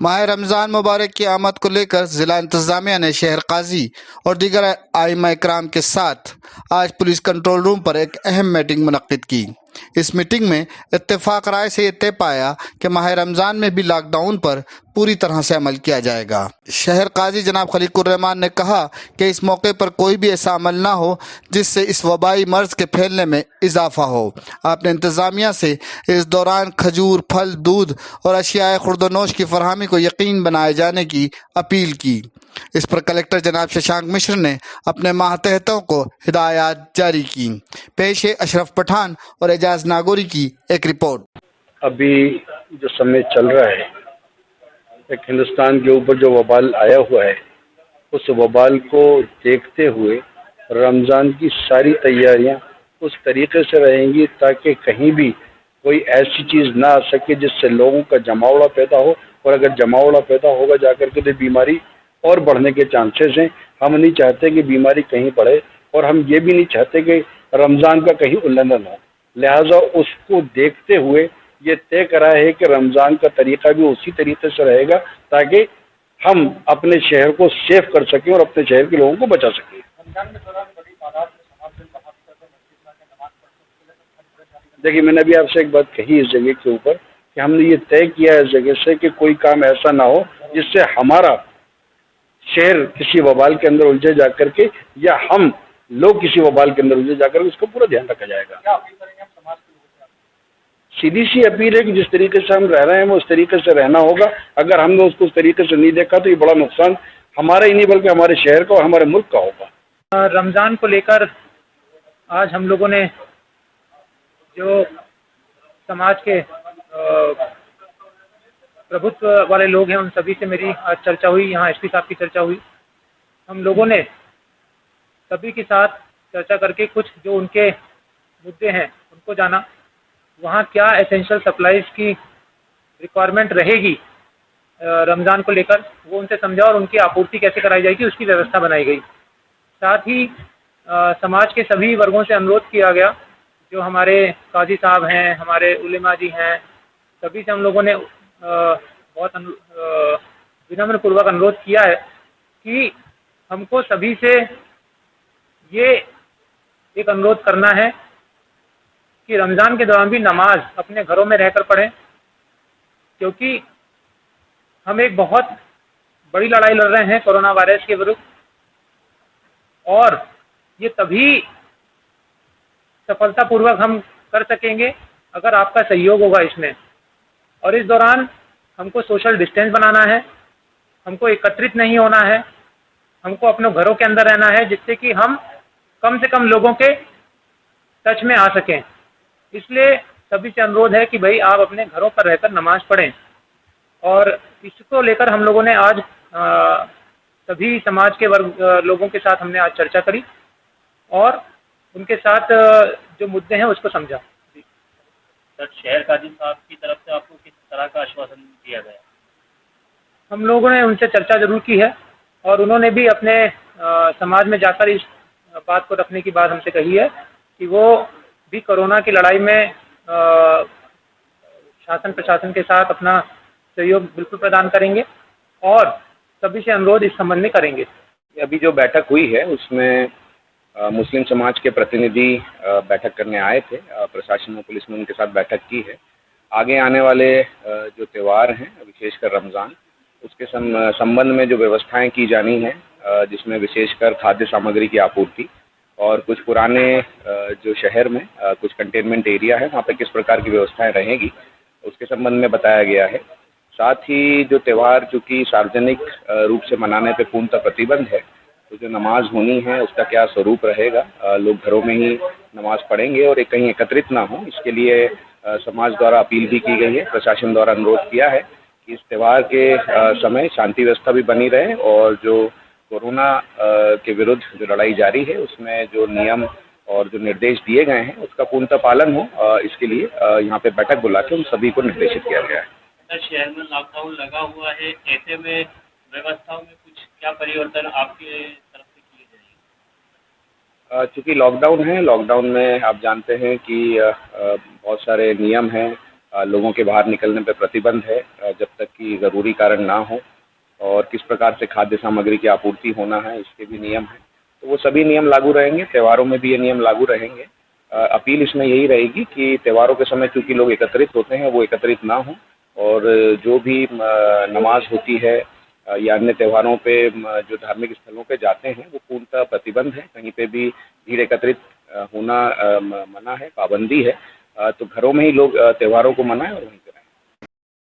माह रमज़ान मुबारक की आमद को लेकर ज़िला इंतज़ामिया ने शहर काजी और दीगर आइमा इकराम के साथ आज पुलिस कंट्रोल रूम पर एक अहम मीटिंग मुनक्किद की। इस मीटिंग में इत्तेफाक राय से ये तय पाया कि माह रमज़ान में भी लॉकडाउन पर पूरी तरह से अमल किया जाएगा। शहर काजी जनाब खलीकुर रहमान ने कहा कि इस मौके पर कोई भी ऐसा अमल ना हो जिससे इस वबाई मर्ज के फैलने में इजाफा हो। आपने इंतज़ामिया से इस दौरान खजूर, फल, दूध और अशियाए खुर्दनोश की फरहमी को यकीन बनाए जाने की अपील की। इस पर कलेक्टर जनाब शशांक मिश्र ने अपने मातहतों को हिदायत जारी की। पेश है अशरफ पठान और एजाज नागौरी की एक रिपोर्ट। अभी जो समय चल रहा है, एक हिंदुस्तान के ऊपर जो वबाल आया हुआ है, उस वबाल को देखते हुए रमज़ान की सारी तैयारियां उस तरीके से रहेंगी ताकि कहीं भी कोई ऐसी चीज़ ना आ सके जिससे लोगों का जमावड़ा पैदा हो, और अगर जमावड़ा पैदा होगा जाकर के तो बीमारी और बढ़ने के चांसेस हैं। हम नहीं चाहते कि बीमारी कहीं बढ़े, और हम ये भी नहीं चाहते कि रमज़ान का कहीं उल्लंघन हो। लिहाजा उसको देखते हुए ये तय करा है कि रमज़ान का तरीका भी उसी तरीके से रहेगा ताकि हम अपने शहर को सेफ कर सकें और अपने शहर के लोगों को बचा सकें। देखिए, मैंने अभी आपसे एक बात कही इस जगह के ऊपर कि हमने ये तय किया है इस जगह से कि कोई काम ऐसा ना हो जिससे हमारा शहर किसी वबाल के अंदर उलझे जाकर के, या हम लोग किसी वबाल के अंदर उलझे जाकर के, उसका पूरा ध्यान रखा जाएगा। सीधी सी अपील है कि जिस तरीके से हम रह रहे हैं वो उस तरीके से रहना होगा। अगर हमने उसको उस तरीके से नहीं देखा तो ये बड़ा नुकसान हमारा ही नहीं बल्कि हमारे शहर का और हमारे मुल्क का होगा। रमज़ान को लेकर आज हम लोगों ने जो समाज के प्रभुत्व वाले लोग हैं उन सभी से मेरी आज चर्चा हुई। यहाँ एसपी साहब की चर्चा हुई। हम लोगों ने सभी के साथ चर्चा करके कुछ जो उनके मुद्दे हैं उनको जाना। वहाँ क्या एसेंशियल सप्लाईज की रिक्वायरमेंट रहेगी रमज़ान को लेकर वो उनसे समझा, और उनकी आपूर्ति कैसे कराई जाएगी उसकी व्यवस्था बनाई गई। साथ ही समाज के सभी वर्गों से अनुरोध किया गया, जो हमारे काजी साहब हैं, हमारे उलेमा जी हैं, सभी से हम लोगों ने बहुत विनम्र पूर्वक अनुरोध किया है कि हमको सभी से ये एक अनुरोध करना है कि रमज़ान के दौरान भी नमाज अपने घरों में रहकर पढ़ें, क्योंकि हम एक बहुत बड़ी लड़ाई लड़ रहे हैं कोरोना वायरस के विरुद्ध, और ये तभी सफलतापूर्वक हम कर सकेंगे अगर आपका सहयोग होगा इसमें। और इस दौरान हमको सोशल डिस्टेंस बनाना है, हमको एकत्रित नहीं होना है, हमको अपने घरों के अंदर रहना है, जिससे कि हम कम से कम लोगों के टच में आ सकें। इसलिए सभी से अनुरोध है कि भाई आप अपने घरों पर रहकर नमाज पढ़ें। और इसको लेकर हम लोगों ने आज सभी समाज के वर्ग लोगों के साथ हमने आज चर्चा करी और उनके साथ जो मुद्दे हैं उसको समझा। सर, शहर काजी साहब की तरफ से आपको किस तरह का आश्वासन दिया गया? हम लोगों ने उनसे चर्चा जरूर की है, और उन्होंने भी अपने समाज में जाकर इस बात को रखने की बात हमसे कही है कि वो भी कोरोना की लड़ाई में शासन प्रशासन के साथ अपना सहयोग बिल्कुल प्रदान करेंगे, और सभी से अनुरोध इस संबंध में करेंगे। अभी जो बैठक हुई है उसमें मुस्लिम समाज के प्रतिनिधि बैठक करने आए थे। प्रशासन और पुलिस ने उनके साथ बैठक की है। आगे आने वाले जो त्यौहार हैं, विशेषकर रमज़ान, उसके संबंध में जो व्यवस्थाएं की जानी हैं, जिसमें विशेषकर खाद्य सामग्री की आपूर्ति और कुछ पुराने जो शहर में कुछ कंटेनमेंट एरिया है वहाँ पे किस प्रकार की व्यवस्थाएं रहेगी, उसके संबंध में बताया गया है। साथ ही जो त्यौहार चूँकि सार्वजनिक रूप से मनाने पे पूर्णतः प्रतिबंध है, तो जो नमाज होनी है उसका क्या स्वरूप रहेगा, लोग घरों में ही नमाज पढ़ेंगे और कहीं एकत्रित ना हो, इसके लिए समाज द्वारा अपील भी की गई है। प्रशासन द्वारा अनुरोध किया है कि इस त्यौहार के समय शांति व्यवस्था भी बनी रहे, और जो कोरोना के विरुद्ध जो लड़ाई जारी है उसमें जो नियम और जो निर्देश दिए गए हैं उसका पूर्णतः पालन हो। इसके लिए यहाँ पे बैठक बुला के उन सभी को निर्देशित किया गया है। शहर में लॉकडाउन लगा हुआ है, ऐसे में व्यवस्थाओं में कुछ क्या परिवर्तन आपके तरफ से किए जाएंगे? चूँकि लॉकडाउन है, लॉकडाउन में आप जानते हैं कि बहुत सारे नियम हैं, लोगों के बाहर निकलने पर प्रतिबंध है जब तक कि ज़रूरी कारण ना हो, और किस प्रकार से खाद्य सामग्री की आपूर्ति होना है इसके भी नियम हैं। तो वो सभी नियम लागू रहेंगे, त्योहारों में भी ये नियम लागू रहेंगे। अपील इसमें यही रहेगी कि त्योहारों के समय चूँकि लोग एकत्रित होते हैं वो एकत्रित ना हों, और जो भी नमाज होती है या अन्य त्योहारों पे जो धार्मिक स्थलों पे जाते हैं वो पूर्णतः प्रतिबंध है, कहीं पे भी भीड़ एकत्रित होना मना है, पाबंदी है। तो घरों में ही लोग त्योहारों को मनाएं और वहीं